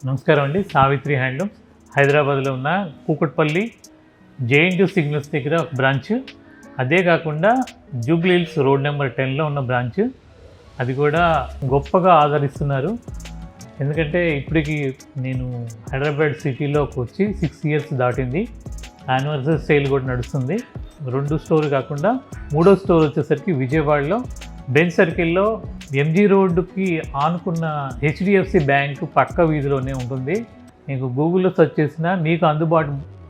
నమస్కారం అండి. సావిత్రి హ్యాండ్లూమ్స్ హైదరాబాద్లో ఉన్న కూకట్పల్లి జేఎన్టీ సిగ్నల్స్ దగ్గర ఒక బ్రాంచ్, అదే కాకుండా జూబ్లీ హిల్స్ రోడ్ నెంబర్ 10లో ఉన్న బ్రాంచ్. అది కూడా గొప్పగా ఆదరిస్తున్నారు. ఎందుకంటే ఇప్పటికి నేను హైదరాబాద్ సిటీలోకి వచ్చి 6 years దాటింది. యానివర్సరీ సేల్ కూడా నడుస్తుంది. 2 స్టోర్ కాకుండా 3వ స్టోర్ వచ్చేసరికి విజయవాడలో బెంచ్ సర్కిల్లో ఎంజీ రోడ్డుకి ఆనుకున్న హెచ్డిఎఫ్సి బ్యాంక్ పక్క వీధిలోనే ఉంటుంది. మీకు గూగుల్లో సెర్చ్ చేసినా మీకు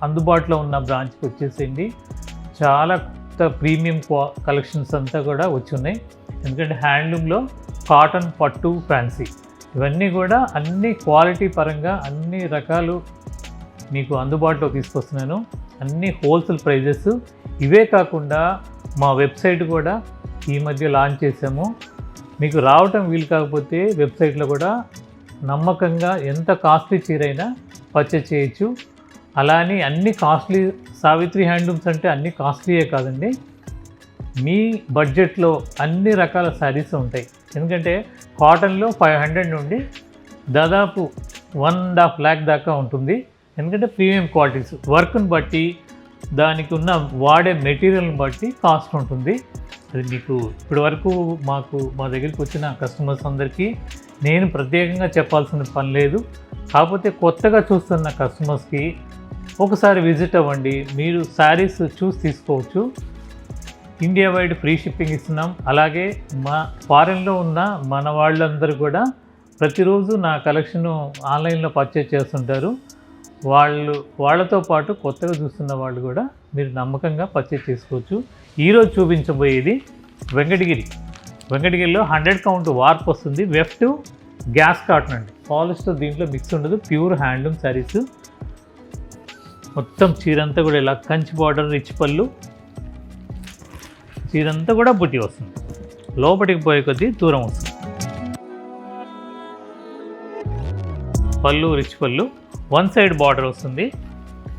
అందుబాటులో ఉన్న బ్రాంచ్కి వచ్చేసేయండి. చాలా ప్రీమియం కలెక్షన్స్ అంతా కూడా వచ్చి ఉన్నాయి. ఎందుకంటే హ్యాండ్లూమ్లో కాటన్, పట్టు, ఫ్యాన్సీ ఇవన్నీ కూడా అన్ని క్వాలిటీ పరంగా అన్ని రకాలు మీకు అందుబాటులో తీసుకొస్తున్నాను. అన్ని హోల్సేల్ ప్రైజెస్. ఇవే కాకుండా మా వెబ్సైట్ కూడా ఈ మధ్య లాంచ్ చేసాము. మీకు రావటం వీలు కాకపోతే వెబ్సైట్లో కూడా నమ్మకంగా ఎంత కాస్ట్లీ చీరైనా పర్చేజ్ చేయొచ్చు. అలా అని అన్ని కాస్ట్లీ సావిత్రి హ్యాండ్లూమ్స్ అంటే అన్ని కాస్ట్లీయే కాదండి. మీ బడ్జెట్లో అన్ని రకాల శారీస్ ఉంటాయి. ఎందుకంటే కాటన్లో 500 నుండి దాదాపు 1.5 lakh దాకా ఉంటుంది. ఎందుకంటే ప్రీమియం క్వాలిటీస్, వర్క్ని బట్టి దానికి ఉన్న వాడే మెటీరియల్ని బట్టి కాస్ట్ ఉంటుంది. అది మీకు ఇప్పటి వరకు మా దగ్గరికి వచ్చిన కస్టమర్స్ అందరికీ నేను ప్రత్యేకంగా చెప్పాల్సిన పని లేదు. కాకపోతే కొత్తగా చూస్తున్న కస్టమర్స్కి ఒకసారి విజిట్ అవ్వండి. మీరు శారీస్ చూసి తీసుకోవచ్చు. ఇండియా వైడ్ ఫ్రీ షిప్పింగ్ ఇస్తున్నాం. అలాగే మా ఫారెన్లో ఉన్న మన వాళ్ళందరూ కూడా ప్రతిరోజు నా కలెక్షను ఆన్లైన్లో పర్చేజ్ చేస్తుంటారు. వాళ్ళతో పాటు కొత్తగా చూస్తున్న వాళ్ళు కూడా మీరు నమ్మకంగా పర్చేజ్ చేసుకోవచ్చు. ఈరోజు చూపించబోయేది వెంకటగిరిలో 100 కౌంట్ వార్ప్ వస్తుంది. వెఫ్ట్ గ్యాస్ కాటన్ అండి. పాలిస్టర్ దీంట్లో మిక్స్ ఉండదు. Pure handloom saris. మొత్తం చీరంతా కూడా ఇలా కంచి బార్డర్, రిచ్ పళ్ళు, చీరంతా కూడా బుట్టి వస్తుంది. లోపలికి పోయే కొద్దీ దూరం వస్తుంది. పళ్ళు రిచ్ పళ్ళు, 1 side బార్డర్ వస్తుంది.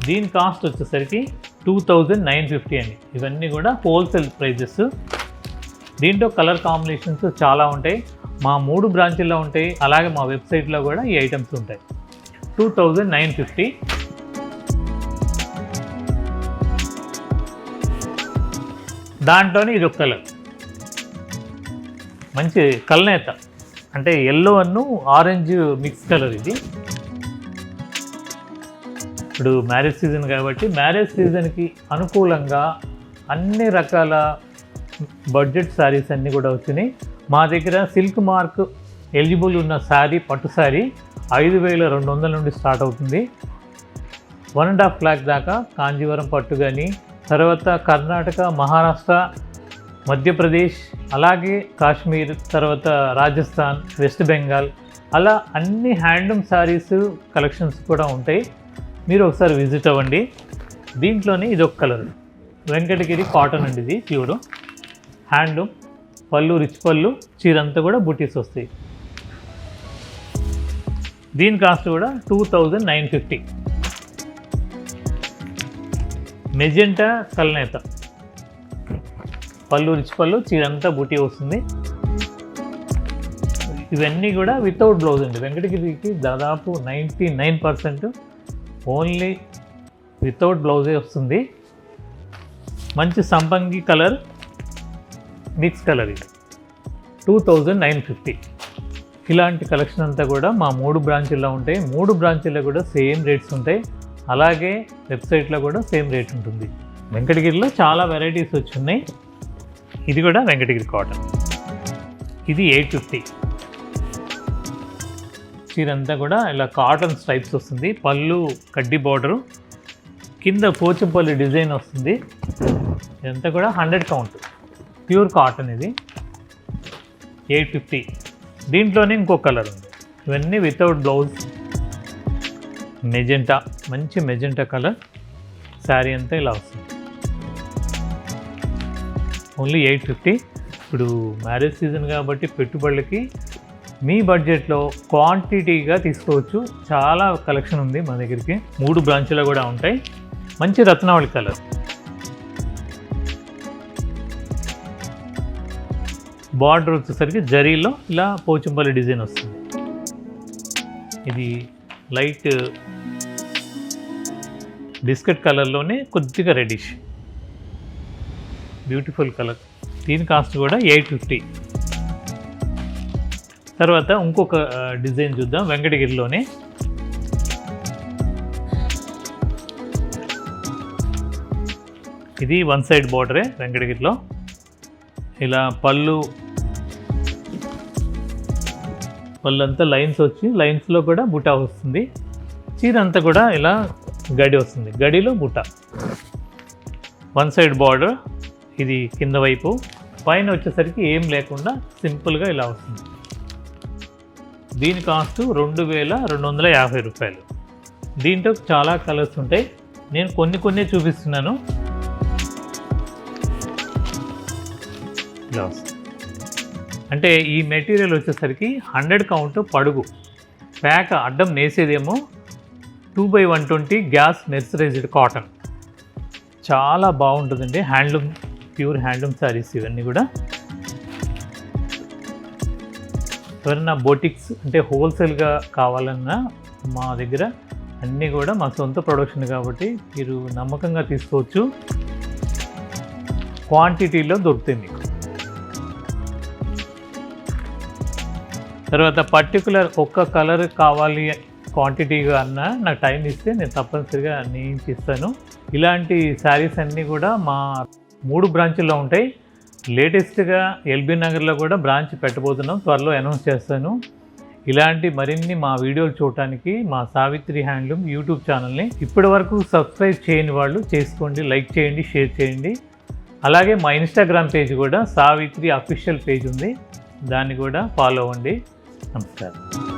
దీని కాస్ట్ వచ్చేసరికి 2950 అండి. ఇవన్నీ కూడా హోల్సేల్ ప్రైజెస్. దీంట్లో కలర్ కాంబినేషన్స్ చాలా ఉంటాయి. మా 3 బ్రాంచుల్లో ఉంటాయి. అలాగే మా వెబ్సైట్లో కూడా ఈ ఐటమ్స్ ఉంటాయి. 2950. దాంట్లోనే ఇది ఒక కలర్, మంచి కల్నేత అంటే ఎల్లో అన్ను ఆరెంజ్ మిక్స్ కలర్. ఇది ఇప్పుడు మ్యారేజ్ సీజన్ కాబట్టి మ్యారేజ్ సీజన్కి అనుకూలంగా అన్ని రకాల బడ్జెట్ శారీస్ అన్నీ కూడా వచ్చినాయి. మా దగ్గర సిల్క్ మార్క్ ఎలిజిబుల్ ఉన్న శారీ, పట్టు శారీ 5200 నుండి స్టార్ట్ అవుతుంది. 1.5 lakh దాకా కాంజీవరం పట్టు కానీ, తర్వాత కర్ణాటక, మహారాష్ట్ర, మధ్యప్రదేశ్, అలాగే కాశ్మీర్, తర్వాత రాజస్థాన్, వెస్ట్ బెంగాల్, అలా అన్ని హ్యాండ్లూమ్ శారీస్ కలెక్షన్స్ కూడా ఉంటాయి. మీరు ఒకసారి విజిట్ అవ్వండి. దీంట్లోనే ఇది ఒక కలర్, వెంకటగిరి కాటన్ అండి. ఇది ప్యూర్ హ్యాండ్లూమ్. పళ్ళు రిచ్ పళ్ళు, చీరంతా కూడా బుటీస్ వస్తాయి. దీని కాస్ట్ కూడా 2950. మెజెంటా కల్నేత, పళ్ళు రిచ్ పళ్ళు, చీరంతా బుటీ వస్తుంది. ఇవన్నీ కూడా వితౌట్ బ్లౌజ్ అండి. వెంకటగిరికి దాదాపు 99% ఓన్లీ వితౌట్ బ్లౌజే వస్తుంది. మంచి సంపంగి కలర్, మిక్స్ కలర్. ఇది 2950. ఇలాంటి కలెక్షన్ అంతా కూడా మా 3 బ్రాంచుల్లో ఉంటాయి. 3 బ్రాంచుల్లో కూడా సేమ్ రేట్స్ ఉంటాయి. అలాగే వెబ్సైట్లో కూడా సేమ్ రేట్ ఉంటుంది. వెంకటగిరిలో చాలా వెరైటీస్ వచ్చి ఉన్నాయి. ఇది కూడా వెంకటగిరి కాటన్. ఇది 850. చీరంతా కూడా ఇలా కాటన్ స్ట్రైప్స్ వస్తుంది. పళ్ళు కడ్డీ బార్డరు, కింద పోచంపల్లి డిజైన్ వస్తుంది. ఇదంతా కూడా 100 కౌంట్ ప్యూర్ కాటన్. ఇది 850. దీంట్లోనే ఇంకో కలర్ ఉంది. ఇవన్నీ వితౌట్ బ్లౌజ్. మెజెంటా, మంచి మెజెంటా కలర్. శారీ అంతా ఇలా వస్తుంది. ఓన్లీ 850. ఇప్పుడు మ్యారేజ్ సీజన్ కాబట్టి పెట్టుబడులకి మీ బడ్జెట్లో క్వాంటిటీగా తీసుకోవచ్చు. చాలా కలెక్షన్ ఉంది మా దగ్గరికి. 3 బ్రాంచ్లో కూడా ఉంటాయి. మంచి రత్నావళి కలర్. బార్డర్ వచ్చేసరికి జరీలో ఇలా పోచంపల్లి డిజైన్ వస్తుంది. ఇది లైట్ బిస్కెట్ కలర్లోనే కొద్దిగా రెడ్డిష్, బ్యూటిఫుల్ కలర్. దీని కాస్ట్ కూడా 850. తర్వాత ఇంకొక డిజైన్ చూద్దాం. వెంకటగిరిలోనే ఇది 1 సైడ్ బార్డరే. వెంకటగిరిలో ఇలా పళ్ళు అంతా లైన్స్ వచ్చి లైన్స్లో కూడా బుటా వస్తుంది. చీర అంతా కూడా ఇలా గడి వస్తుంది, గడిలో బుటా. 1 side border. ఇది కింద వైపు, పైన వచ్చేసరికి ఏం లేకుండా సింపుల్గా ఇలా వస్తుంది. దీని కాస్ట్ 2250 రూపాయలు. దీంట్లో చాలా కలర్స్ ఉంటాయి, నేను కొన్ని చూపిస్తున్నాను. గ్లాస్ అంటే ఈ మెటీరియల్ వచ్చేసరికి 100 కౌంట్ పడుగు, ప్యాక్ అడ్డం నేసేదేమో 2/120 గ్యాస్ మెర్సరైజ్డ్ కాటన్. చాలా బాగుంటుందండి. హ్యాండ్లూమ్, ప్యూర్ హ్యాండ్లూమ్ శారీస్ ఇవన్నీ కూడా. ఎవరైనా బొటిక్స్ అంటే హోల్సేల్గా కావాలన్నా మా దగ్గర అన్నీ కూడా మా సొంత ప్రొడక్షన్ కాబట్టి మీరు నమ్మకంగా తీసుకోవచ్చు. క్వాంటిటీలో దొరుకుతాయి మీకు. తర్వాత పర్టికులర్ ఒక్క కలర్ కావాలి క్వాంటిటీగా అన్నా నాకు టైం ఇస్తే నేను తప్పనిసరిగా నేయించి ఇస్తాను. ఇలాంటి శారీస్ అన్నీ కూడా మా 3 బ్రాంచుల్లో ఉంటాయి. లేటెస్ట్గా ఎల్బీ నగర్లో కూడా బ్రాంచ్ పెట్టబోతున్నాం, త్వరలో అనౌన్స్ చేస్తాను. ఇలాంటి మరిన్ని మా వీడియోలు చూడటానికి మా సావిత్రి హ్యాండ్లూమ్ యూట్యూబ్ ఛానల్ని ఇప్పటి వరకు సబ్స్క్రైబ్ చేయని వాళ్ళు చేసుకోండి, లైక్ చేయండి, షేర్ చేయండి. అలాగే మా ఇన్స్టాగ్రామ్ పేజ్ కూడా సావిత్రి అఫీషియల్ పేజ్ ఉంది, దాన్ని కూడా ఫాలో అవ్వండి. నమస్కారం.